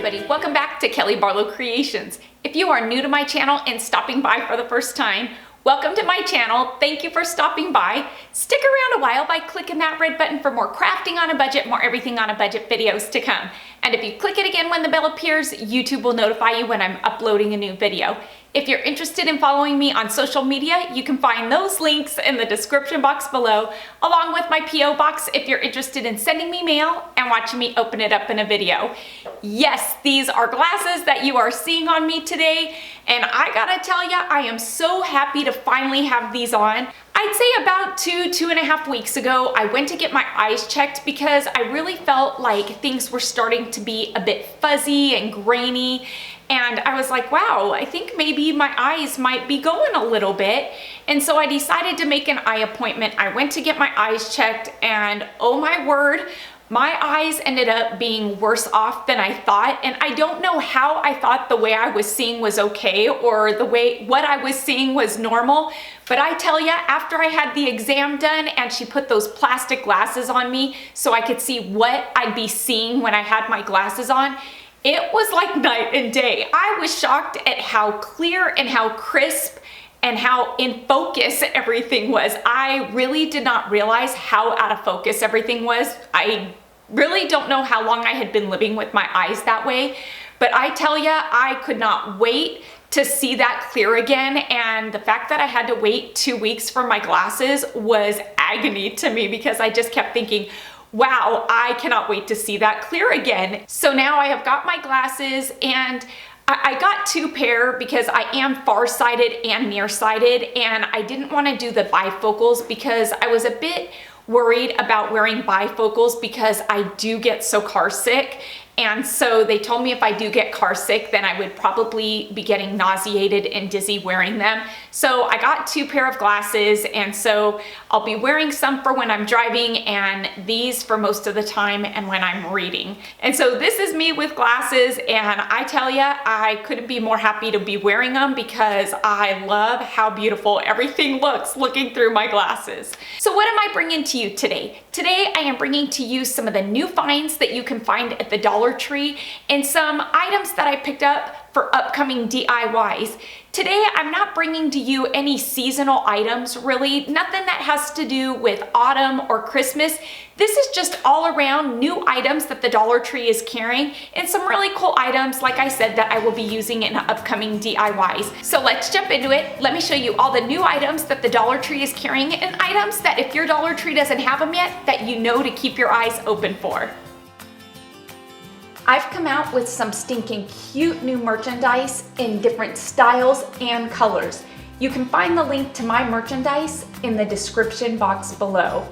everybody, welcome back to Kelly Barlow Creations. If you are new to my channel and stopping by for the first time, welcome to my channel. Thank you for stopping by. Stick around a while by clicking that red button for more crafting on a budget, more everything on a budget videos to come. And if you click it again when the bell appears, YouTube will notify you when I'm uploading a new video. If you're interested in following me on social media, you can find those links in the description box below, along with my P.O. box if you're interested in sending me mail and watching me open it up in a video. Yes, these are glasses that you are seeing on me today, and I gotta tell ya, I am so happy to finally have these on. I'd say about 2.5 weeks ago, I went to get my eyes checked because I really felt like things were starting to be a bit fuzzy and grainy. And I was like, wow, I think maybe my eyes might be going a little bit. And so I decided to make an eye appointment. I went to get my eyes checked and oh my word, my eyes ended up being worse off than I thought. And I don't know how I thought the way I was seeing was okay or the way what I was seeing was normal. But I tell ya, after I had the exam done and she put those plastic glasses on me so I could see what I'd be seeing when I had my glasses on, it was like night and day. I was shocked at how clear and how crisp and how in focus everything was. I really did not realize how out of focus everything was. I really don't know how long I had been living with my eyes that way, but I tell ya, I could not wait to see that clear again. And the fact that I had to wait 2 weeks for my glasses was agony to me because I just kept thinking, wow, I cannot wait to see that clear again. So now I have got my glasses and I got 2 pair because I am farsighted and nearsighted, and I didn't want to do the bifocals because I was a bit worried about wearing bifocals because I do get so car sick. And so they told me if I do get car sick, then I would probably be getting nauseated and dizzy wearing them. So I got 2 pair of glasses, and so I'll be wearing some for when I'm driving and these for most of the time and when I'm reading. And so this is me with glasses, and I tell ya, I couldn't be more happy to be wearing them because I love how beautiful everything looks looking through my glasses. So what am I bringing to you today? Today I am bringing to you some of the new finds that you can find at the Dollar Tree and some items that I picked up for upcoming DIYs. Today, I'm not bringing to you any seasonal items, really, nothing that has to do with autumn or Christmas. This is just all around new items that the Dollar Tree is carrying and some really cool items, like I said, that I will be using in upcoming DIYs. So let's jump into it. Let me show you all the new items that the Dollar Tree is carrying and items that if your Dollar Tree doesn't have them yet, that you know to keep your eyes open for. I've come out with some stinking cute new merchandise in different styles and colors. You can find the link to my merchandise in the description box below.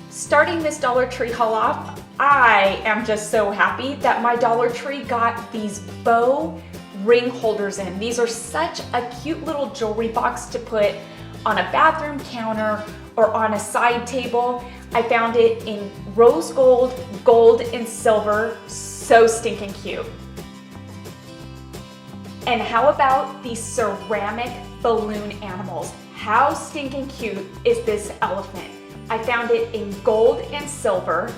Starting this Dollar Tree haul off, I am just so happy that my Dollar Tree got these bow ring holders in. These are such a cute little jewelry box to put on a bathroom counter or on a side table. I found it in rose gold, gold, and silver. So stinking cute. And how about these ceramic balloon animals? How stinking cute is this elephant? I found it in gold and silver.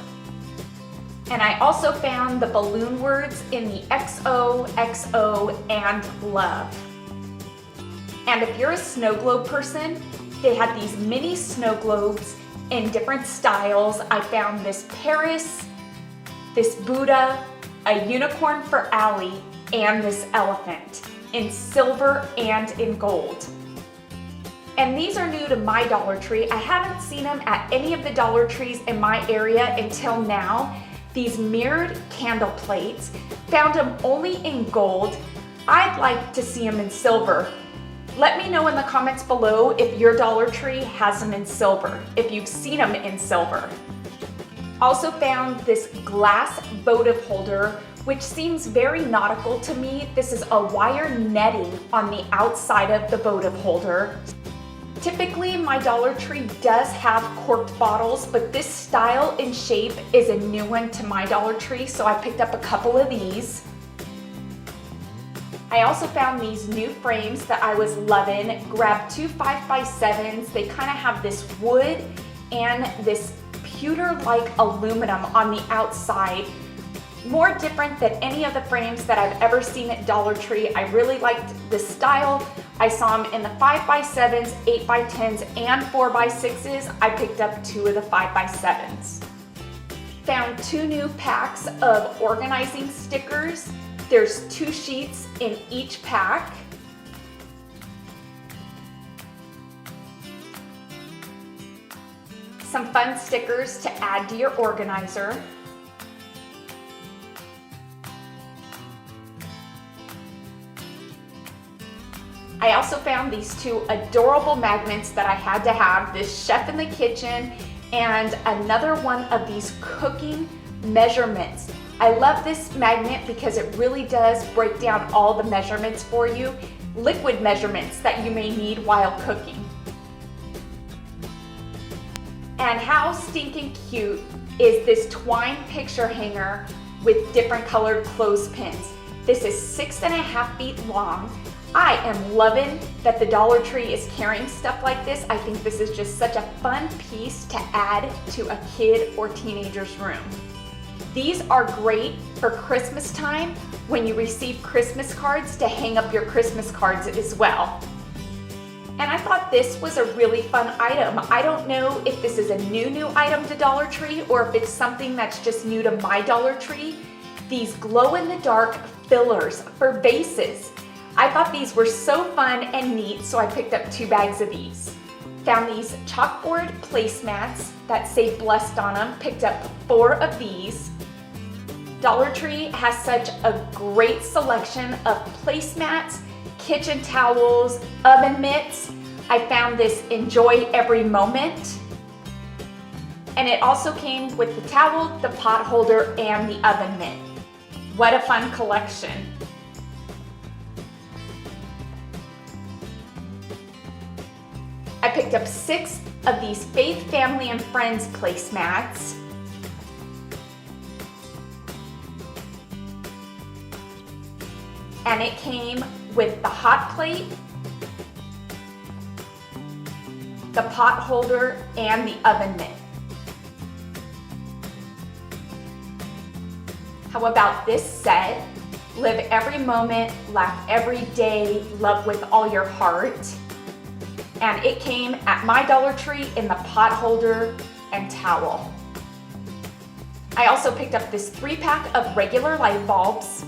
And I also found the balloon words in the XO, XO, and love. And if you're a snow globe person, they had these mini snow globes in different styles. I found this Paris, this Buddha, a unicorn for Allie, and this elephant in silver and in gold. And these are new to my Dollar Tree. I haven't seen them at any of the Dollar Trees in my area until now. These mirrored candle plates, found them only in gold. I'd like to see them in silver. Let me know in the comments below if your Dollar Tree has them in silver, if you've seen them in silver. Also found this glass votive holder, which seems very nautical to me. This is a wire netting on the outside of the votive holder. Typically, my Dollar Tree does have corked bottles, but this style and shape is a new one to my Dollar Tree, so I picked up a couple of these. I also found these new frames that I was loving. Grabbed 2 5x7s. They kind of have this wood and this pewter-like aluminum on the outside. more different than any of the frames that I've ever seen at Dollar Tree. I really liked the style. I saw them in the 5x7s, 8x10s, and 4x6s. I picked up 2 of the 5x7s. Found 2 new packs of organizing stickers. There's 2 sheets in each pack. Some fun stickers to add to your organizer. I also found these 2 adorable magnets that I had to have, this chef in the kitchen and another one of these cooking measurements. I love this magnet because it really does break down all the measurements for you, liquid measurements that you may need while cooking. And how stinking cute is this twine picture hanger with different colored clothespins. This is 6.5 feet long. I am loving that the Dollar Tree is carrying stuff like this. I think this is just such a fun piece to add to a kid or teenager's room. These are great for Christmas time when you receive Christmas cards to hang up your Christmas cards as well. And I thought this was a really fun item. I don't know if this is a new item to Dollar Tree or if it's something that's just new to my Dollar Tree. These glow-in-the-dark fillers for vases. I thought these were so fun and neat, so I picked up 2 bags of these. Found these chalkboard placemats that say blessed on them, picked up 4 of these. Dollar Tree has such a great selection of placemats, kitchen towels, oven mitts. I found this enjoy every moment. And it also came with the towel, the pot holder, and the oven mitt. What a fun collection. I picked up 6 of these Faith, Family, and Friends placemats. And it came with the hot plate, the pot holder, and the oven mitt. How about this set? Live every moment, laugh every day, love with all your heart. And it came at my Dollar Tree in the pot holder and towel. I also picked up this 3-pack of regular light bulbs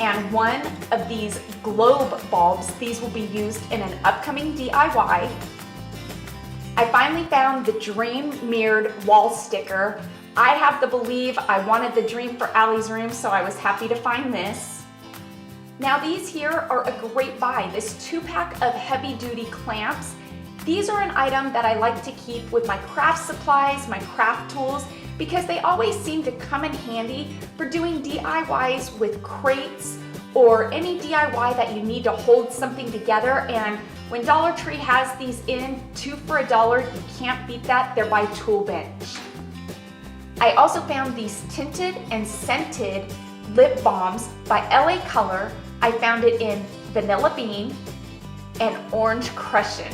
and 1 of these globe bulbs. These will be used in an upcoming DIY. I finally found the dream mirrored wall sticker. I have to believe I wanted the dream for Allie's room, so I was happy to find this. Now these here are a great buy. This 2-pack of heavy duty clamps. These are an item that I like to keep with my craft supplies, my craft tools, because they always seem to come in handy for doing DIYs with crates or any DIY that you need to hold something together. And when Dollar Tree has these in 2 for $1, you can't beat that. They're by Tool Bench. I also found these tinted and scented lip balms by LA Color. I found it in Vanilla Bean and Orange Crushin'.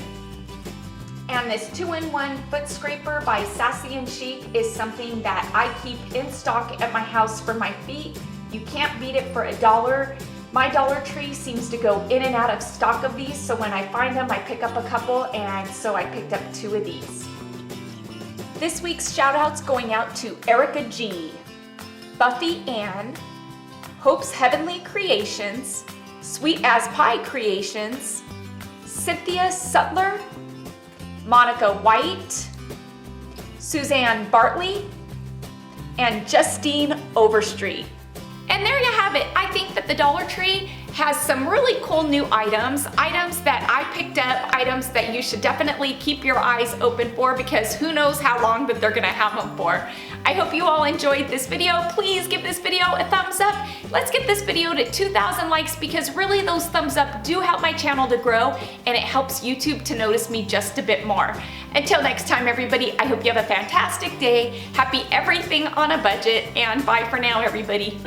And this 2-in-1 foot scraper by Sassy and Chic is something that I keep in stock at my house for my feet. You can't beat it for $1. My Dollar Tree seems to go in and out of stock of these, so when I find them, I pick up a couple, and so I picked up 2 of these. This week's shout outs going out to Erica G, Buffy Ann, Hope's Heavenly Creations, Sweet as Pie Creations, Cynthia Sutler, Monica White, Suzanne Bartley, and Justine Overstreet. And there you have it. I think that the Dollar Tree has some really cool new items that I picked up, items that you should definitely keep your eyes open for, because who knows how long that they're gonna have them for. I hope you all enjoyed this video. Please give this video a thumbs up. Let's get this video to 2,000 likes, because really those thumbs up do help my channel to grow, and it helps YouTube to notice me just a bit more. Until next time, everybody, I hope you have a fantastic day. Happy everything on a budget, and bye for now, everybody.